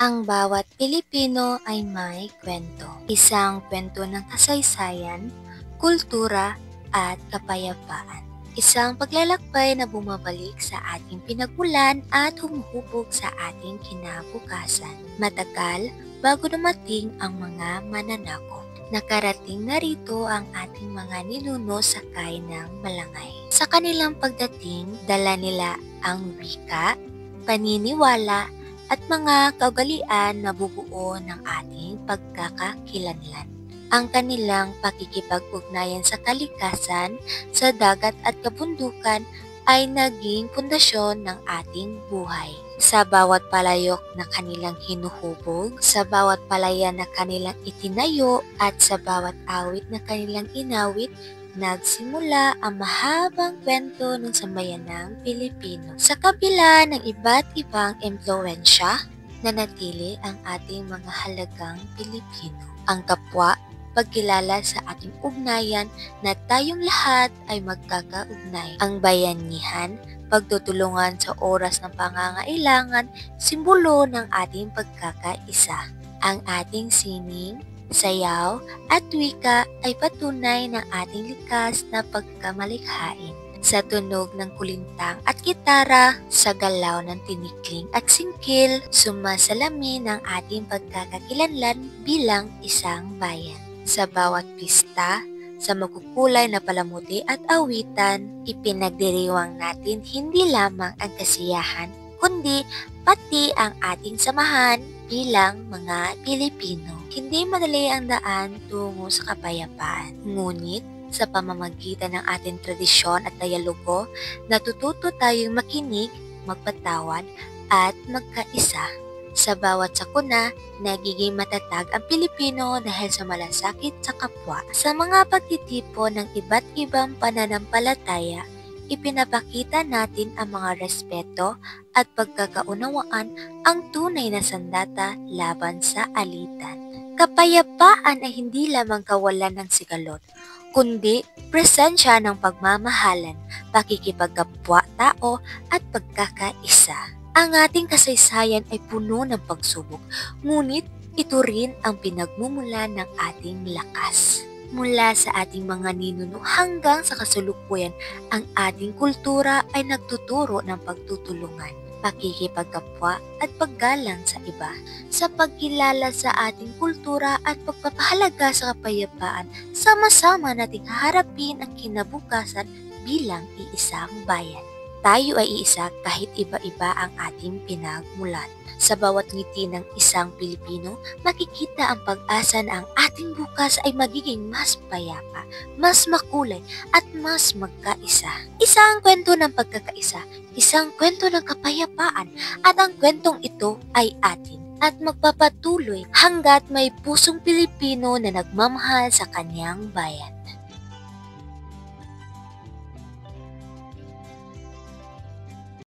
Ang bawat Pilipino ay may kwento. Isang kwento ng kasaysayan, kultura at kapayapaan. Isang paglalakbay na bumabalik sa ating pinagmulan at humuhubog sa ating kinabukasan. Matagal bago dumating ang mga mananakop. Nakarating na rito ang ating mga ninuno sakay ng malangay. Sa kanilang pagdating, dala nila ang wika, paniniwala, at mga kaugalian na bubuo ng ating pagkakakilanlan. Ang kanilang pakikipag-ugnayan sa kalikasan, sa dagat at kabundukan ay naging pundasyon ng ating buhay. Sa bawat palayok na kanilang hinuhubog, sa bawat palayan na kanilang itinayo, at sa bawat awit na kanilang inawit, nagsimula ang mahabang kwento ng sambayanang Pilipino. Sa kabila ng iba't ibang impluwensya, nanatili ang ating mga halagang Pilipino. Ang kapwa, pagkilala sa ating ugnayan na tayong lahat ay magkakaugnay. Ang bayanihan, pagtutulungan sa oras ng pangangailangan, simbolo ng ating pagkakaisa. Ang ating sining, sayaw at wika ay patunay ng ating likas na pagkamalikhain. Sa tunog ng kulintang at gitara, sa galaw ng tinikling at singkil, sumasalamin ang ating pagkakakilanlan bilang isang bayan. Sa bawat pista, sa makukulay na palamuti at awitan, ipinagdiriwang natin hindi lamang ang kasiyahan, kundi pati ang ating samahan bilang mga Pilipino. Hindi madali ang daan tungo sa kapayapaan. Ngunit, sa pamamagitan ng ating tradisyon at dialogo, natututo tayong makinig, magpatawad, at magkaisa. Sa bawat sakuna, nagiging matatag ang Pilipino dahil sa malasakit sa kapwa. Sa mga pagtitipon ng iba't ibang pananampalataya, ipinapakita natin ang mga respeto at pagkakaunawaan, ang tunay na sandata laban sa alitan. Kapayapaan ay hindi lamang kawalan ng sigalot, kundi presensya ng pagmamahalan, pakikipagkapwa-tao at pagkakaisa. Ang ating kasaysayan ay puno ng pagsubok, ngunit ito rin ang pinagmumulan ng ating lakas. Mula sa ating mga ninuno hanggang sa kasalukuyan, ang ating kultura ay nagtuturo ng pagtutulungan, pakikipagkapwa at paggalang sa iba. Sa pagkilala sa ating kultura at pagpapahalaga sa kapayapaan, sama-sama nating haharapin ang kinabukasan bilang iisang bayan. Tayo ay iisa kahit iba-iba ang ating pinagmulan. Sa bawat ngiti ng isang Pilipino, makikita ang pag-asa na ang ating bukas ay magiging mas payapa, mas makulay, at mas magkaisa. Isang kwento ng pagkakaisa, isang kwento ng kapayapaan, at ang kwentong ito ay atin at magpapatuloy hanggat may pusong Pilipino na nagmamahal sa kanyang bayan.